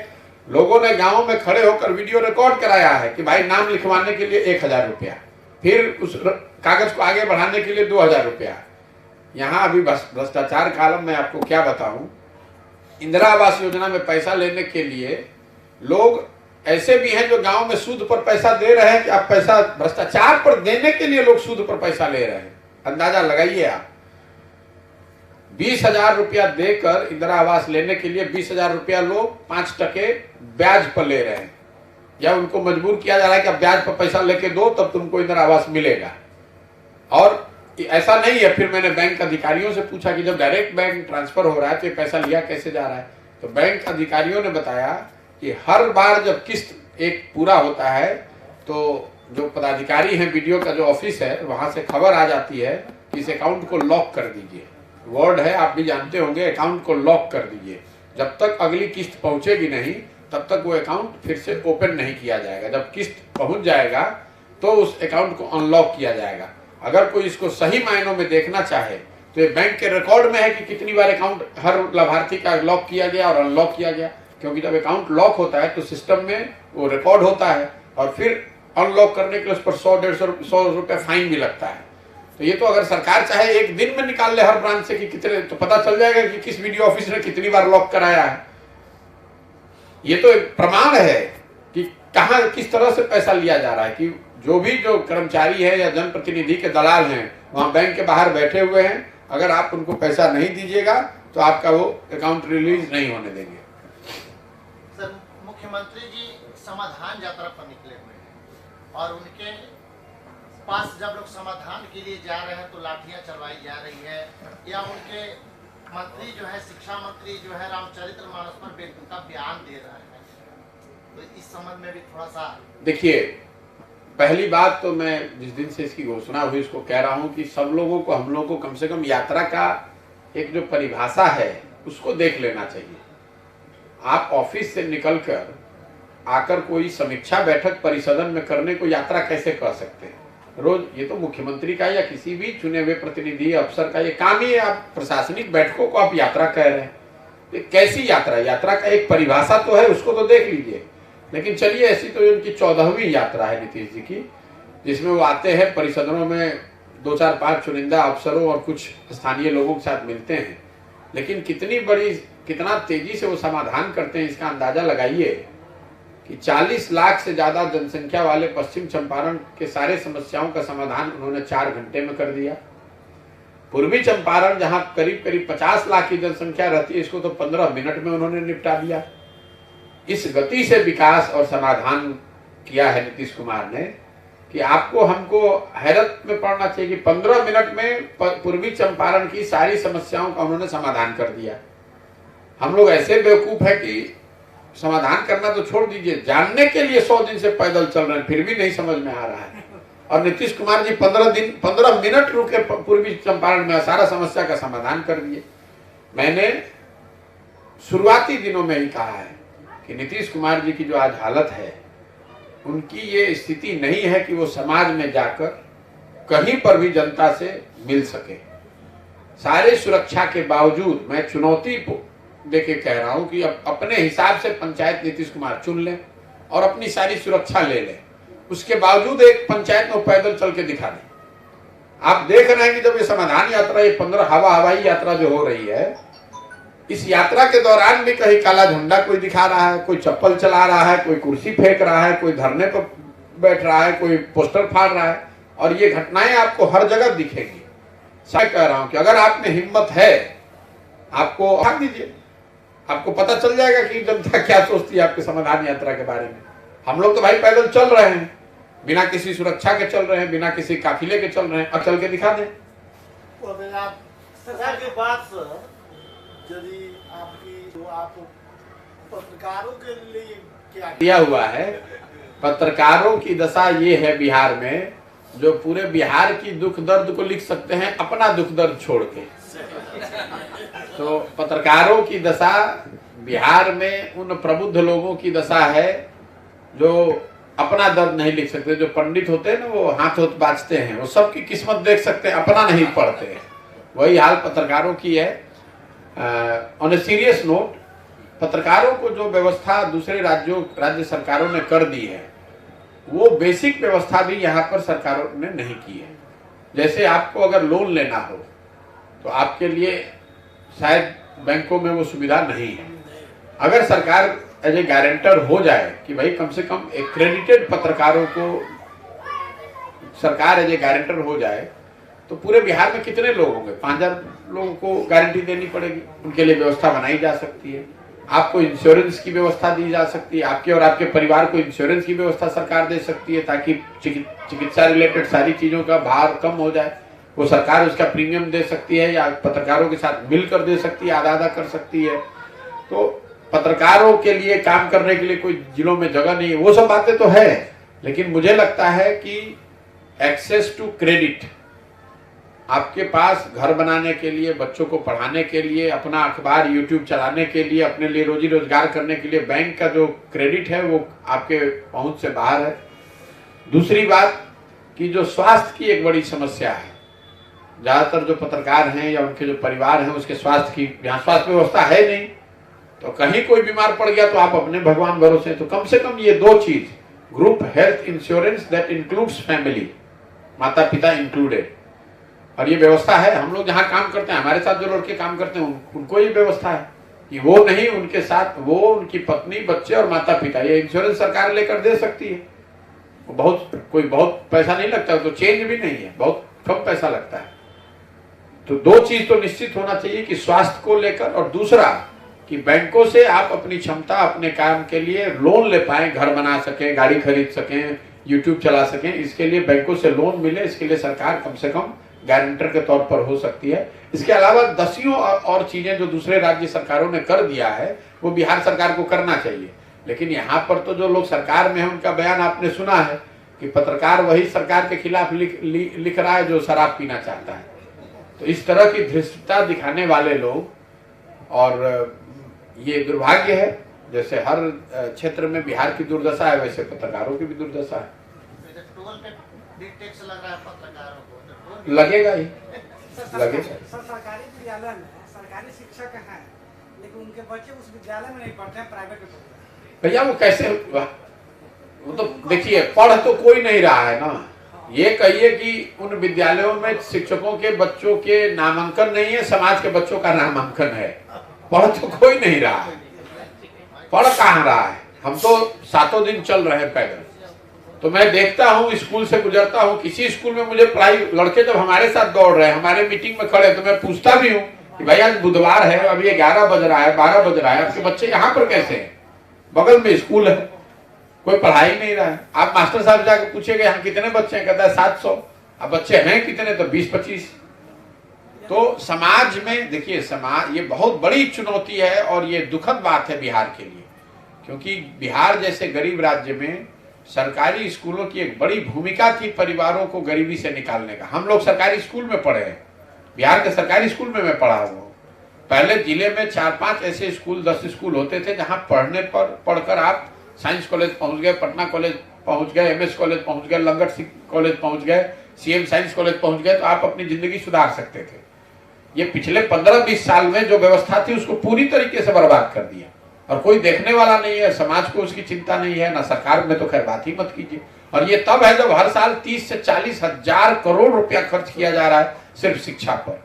लोगों ने गांव में खड़े होकर वीडियो रिकॉर्ड कराया है कि भाई नाम लिखवाने के लिए 1000 रुपया, फिर उस कागज को आगे बढ़ाने के लिए 2000 रुपया। यहाँ अभी भ्रष्टाचार कालम में आपको क्या बताऊं, इंदिरा आवास योजना में पैसा लेने के लिए लोग ऐसे भी हैं जो गांव में सूद पर पैसा दे रहे हैं कि आप पैसा भ्रष्टाचार पर देने के लिए लोग सूद पर पैसा ले रहे हैं। अंदाजा लगाइए आप, 20,000 रुपया देकर इंदिरा आवास लेने के लिए 20,000 रुपया लोग 5% ब्याज पर ले रहे हैं, या उनको मजबूर किया जा रहा है कि आप ब्याज पर पैसा लेके दो तब तुमको इंदिरा आवास मिलेगा। और ऐसा नहीं है। फिर मैंने बैंक अधिकारियों से पूछा कि जब डायरेक्ट बैंक ट्रांसफर हो रहा है तो ये पैसा लिया कैसे जा रहा है, तो बैंक अधिकारियों ने बताया कि हर बार जब किस्त एक पूरा होता है तो जो पदाधिकारी हैं, वीडियो का जो ऑफिस है, वहां से खबर आ जाती है कि इस अकाउंट को लॉक कर दीजिए। वर्ड है, आप भी जानते होंगे, अकाउंट को लॉक कर दीजिए। जब तक अगली किस्त पहुंचेगी नहीं तब तक वो अकाउंट फिर से ओपन नहीं किया जाएगा। जब किस्त पहुंच जाएगा तो उस अकाउंट को अनलॉक किया जाएगा। अगर कोई इसको सही मायनों में देखना चाहे तो ये बैंक के रिकॉर्ड में है कि कितनी बार अकाउंट हर लाभार्थी का लॉक किया गया और अनलॉक किया गया, क्योंकि जब अकाउंट लॉक होता है तो सिस्टम में वो रिकॉर्ड होता है और फिर अनलॉक करने के लिए उस पर 100-150 रुपये फाइन भी लगता है। तो ये तो अगर सरकार चाहे एक दिन में निकाल ले हर ब्रांच से कि कितने, तो पता चल जाएगा कि किस वीडियो ऑफिस ने कितनी बार लॉक कराया है। ये तो एक प्रमाण है कि कहां किस तरह से पैसा लिया जा रहा है, कि जो कर्मचारी है या जनप्रतिनिधि के दलाल हैं वहां बैंक के बाहर बैठे हुए हैं, अगर आप उनको पैसा नहीं दीजिएगा तो आपका वो अकाउंट रिलीज नहीं होने देंगे। सर, मुख्यमंत्री जी समाधान यात्रा पर निकले हुए हैं और उनके पास जब लोग समाधान के लिए जा रहे हैं तो लाठियां चलवाई जा रही है, या उनके मंत्री जो है, शिक्षा मंत्री जो है, रामचरितमानस पर बेतुका बयान दे रहे हैं, तो इस संबंध में भी थोड़ा सा देखिए। पहली बात तो मैं जिस दिन से इसकी घोषणा हुई उसको कह रहा हूं कि सब लोगों को, हम लोगों को कम से कम यात्रा का एक जो परिभाषा है उसको देख लेना चाहिए। आप ऑफिस से निकलकर आकर कोई समीक्षा बैठक परिसदन में करने को यात्रा कैसे कर सकते हैं? रोज ये तो मुख्यमंत्री का या किसी भी चुने हुए प्रतिनिधि अफसर का ये काम ही है। आप प्रशासनिक बैठकों को आप यात्रा कह रहे हैं, तो कैसी यात्रा? यात्रा का एक परिभाषा तो है, उसको तो देख लीजिए। लेकिन चलिए, ऐसी तो उनकी 14वीं यात्रा है नीतीश जी की, जिसमें वो आते हैं परिसदनों में 2-4-5 चुनिंदा अफसरों और कुछ स्थानीय लोगों के साथ मिलते हैं, लेकिन कितना तेजी से वो समाधान करते हैं इसका अंदाजा लगाइए कि 40 लाख से ज्यादा जनसंख्या वाले पश्चिम चंपारण के सारे समस्याओं का समाधान उन्होंने 4 घंटे में कर दिया। पूर्वी चंपारण जहां करीब 50 लाख की जनसंख्या रहती है, इसको तो 15 मिनट में उन्होंने निपटा दिया। इस गति से विकास और समाधान किया है नीतीश कुमार ने कि आपको हमको हैरत में पड़ना चाहिए कि 15 मिनट में पूर्वी चंपारण की सारी समस्याओं का उन्होंने समाधान कर दिया। हम लोग ऐसे बेवकूफ है कि समाधान करना तो छोड़ दीजिए, जानने के लिए 100 दिन से पैदल चल रहे हैं, फिर भी नहीं समझ में आ रहा है। और नीतीश कुमार जी 15 मिनट रुके पूर्वी चंपारण में, सारा समस्या का समाधान कर दिए। मैंने शुरुआती दिनों में ही कहा है कि नीतीश कुमार जी की जो आज हालत है, उनकी ये स्थिति नहीं है कि वो समाज में जाकर कहीं पर भी जनता से मिल सके। सारे सुरक्षा के बावजूद मैं चुनौती देके कह रहा हूं कि अब अपने हिसाब से पंचायत नीतीश कुमार चुन लें और अपनी सारी सुरक्षा ले लें, उसके बावजूद एक पंचायत में पैदल चल के दिखा दें। आप देख रहे हैं कि जब ये समाधान यात्रा, ये 15 हवाई यात्रा जो हो रही है, इस यात्रा के दौरान भी कहीं काला झंडा कोई दिखा रहा है, कोई चप्पल चला रहा है, कोई कुर्सी फेंक रहा है, कोई धरने पर बैठ रहा है, कोई पोस्टर फाड़ रहा है, और ये घटनाएं आपको हर जगह दिखेंगी। मैं कह रहा हूं कि अगर आप में हिम्मत है, आपको भाग दीजिए, आपको पता चल जाएगा कि जनता क्या सोचती है आपके समाधान यात्रा के बारे में। हम लोग तो भाई पैदल चल रहे हैं, बिना किसी सुरक्षा के चल रहे हैं, बिना किसी काफिले के चल रहे हैं। अब चल के दिखा दें। सरकार के बाद सर, यदि आपकी जो आप पत्रकारों के लिए क्या दिया हुआ है, पत्रकारों की दशा ये है बिहार में, जो पूरे बिहार की दुख दर्द को लिख सकते हैं अपना दुख दर्द छोड़ के। तो पत्रकारों की दशा बिहार में उन प्रबुद्ध लोगों की दशा है जो अपना दर्द नहीं लिख सकते। जो पंडित होते हैं ना, वो हाथ हाथ बाजते हैं, वो सबकी किस्मत देख सकते हैं, अपना नहीं पढ़ते हैं। वही हाल पत्रकारों की है। ऑन ए सीरियस नोट, पत्रकारों को जो व्यवस्था दूसरे राज्य सरकारों ने कर दी है, वो बेसिक व्यवस्था भी यहाँ पर सरकारों ने नहीं की है। जैसे आपको अगर लोन लेना हो तो आपके लिए शायद बैंकों में वो सुविधा नहीं है। अगर सरकार एज ए गारंटर हो जाए कि भाई कम से कम एक्रेडिटेड पत्रकारों को सरकार एज ए गारंटर हो जाए, तो पूरे बिहार में कितने लोग होंगे? 5000 लोगों को गारंटी देनी पड़ेगी। उनके लिए व्यवस्था बनाई जा सकती है। आपको इंश्योरेंस की व्यवस्था दी जा सकती है, आपके और आपके परिवार को इंश्योरेंस की व्यवस्था सरकार दे सकती है, ताकि चिकित्सा रिलेटेड सारी चीजों का भार कम हो जाए। वो सरकार उसका प्रीमियम दे सकती है या पत्रकारों के साथ मिलकर दे सकती है, आधा आधा कर सकती है। तो पत्रकारों के लिए काम करने के लिए कोई जिलों में जगह नहीं है। वो सब बातें तो है, लेकिन मुझे लगता है कि एक्सेस टू क्रेडिट, आपके पास घर बनाने के लिए, बच्चों को पढ़ाने के लिए, अपना अखबार यूट्यूब चलाने के लिए, अपने लिए रोजी रोजगार करने के लिए बैंक का जो क्रेडिट है वो आपके पहुंच से बाहर है। दूसरी बात कि जो स्वास्थ्य की एक बड़ी समस्या है, ज्यादातर जो पत्रकार हैं या उनके जो परिवार हैं, उसके स्वास्थ्य की यहाँ स्वास्थ्य व्यवस्था है नहीं। तो कहीं कोई बीमार पड़ गया तो आप अपने भगवान भरोसे। तो कम से कम ये दो चीज, group health insurance that includes family, माता पिता इंक्लूडेड, और ये व्यवस्था है। हम लोग जहाँ काम करते हैं, हमारे साथ जो लड़के काम करते हैं, उनको ये व्यवस्था है कि वो नहीं, उनके साथ वो, उनकी पत्नी, बच्चे और माता पिता, ये इंश्योरेंस सरकार लेकर दे सकती है। कोई बहुत पैसा नहीं लगता, तो चेंज भी नहीं है, बहुत कम पैसा लगता है। तो दो चीज तो निश्चित होना चाहिए कि स्वास्थ्य को लेकर, और दूसरा कि बैंकों से आप अपनी क्षमता, अपने काम के लिए लोन ले पाए, घर बना सकें, गाड़ी खरीद सकें, यूट्यूब चला सकें, इसके लिए बैंकों से लोन मिले, इसके लिए सरकार कम से कम गारंटर के तौर पर हो सकती है। इसके अलावा दसियों और चीजें जो दूसरे राज्य सरकारों ने कर दिया है, वो बिहार सरकार को करना चाहिए। लेकिन यहाँ पर तो जो लोग सरकार में है, उनका बयान आपने सुना है कि पत्रकार वही सरकार के खिलाफ लिख रहा है जो शराब पीना चाहता है। तो इस तरह की धृष्टता दिखाने वाले लोग, और ये दुर्भाग्य है, जैसे हर क्षेत्र में बिहार की दुर्दशा है, वैसे पत्रकारों की भी दुर्दशा है। टोल पे भी टैक्स लग रहा है पत्रकारों को, लगेगा ही, लगेगा। सर, सरकारी विद्यालय में सरकारी शिक्षक हैं, लेकिन उनके बच्चे उस विद्यालय में नहीं पढ़ते हैं, प्राइवेट में पढ़ते हैं। भैया वो कैसे, वो तो देखिए, पढ़ तो कोई नहीं रहा है ना। ये कहिए कि उन विद्यालयों में शिक्षकों के बच्चों के नामांकन नहीं है, समाज के बच्चों का नामांकन है। पढ़ तो कोई नहीं रहा है, पढ़ कहाँ रहा है। हम तो 7 दिन चल रहे हैं पैदल। तो मैं देखता हूँ, स्कूल से गुजरता हूँ, किसी स्कूल में मुझे पढ़ाई, लड़के जब हमारे साथ दौड़ रहे हैं, हमारे मीटिंग में खड़े, तो मैं पूछता भी हूँ कि भाई आज बुधवार है, अभी 11 बज रहा है, 12 बज रहा है, आपके बच्चे यहाँ पर कैसे हैं? बगल में स्कूल है, कोई पढ़ाई नहीं रहा है। आप मास्टर साहब जाकर पूछेगा यहाँ कितने बच्चे हैं, कहता है 700। अब बच्चे हैं कितने? तो 20-25। तो समाज में देखिए, समाज, ये बहुत बड़ी चुनौती है और ये दुखद बात है बिहार के लिए, क्योंकि बिहार जैसे गरीब राज्य में सरकारी स्कूलों की एक बड़ी भूमिका थी परिवारों को गरीबी से निकालने का। हम लोग सरकारी स्कूल में पढ़े हैं, बिहार के सरकारी स्कूल में मैं पढ़ा हुआ। पहले जिले में 4-5 ऐसे स्कूल, 10 स्कूल होते थे जहां पढ़कर आप साइंस कॉलेज पहुंच गए, पटना कॉलेज पहुंच गए, MS कॉलेज पहुंच गए, लंगट कॉलेज पहुंच गए, CM साइंस कॉलेज पहुंच गए, तो आप अपनी जिंदगी सुधार सकते थे। ये पिछले 15-20 साल में जो व्यवस्था थी उसको पूरी तरीके से बर्बाद कर दिया, और कोई देखने वाला नहीं है, समाज को उसकी चिंता नहीं है, ना सरकार में, तो खैर बात ही मत कीजिए। और ये तब है जब हर साल 30 से 40 हजार करोड़ रुपया खर्च किया जा रहा है सिर्फ शिक्षा पर।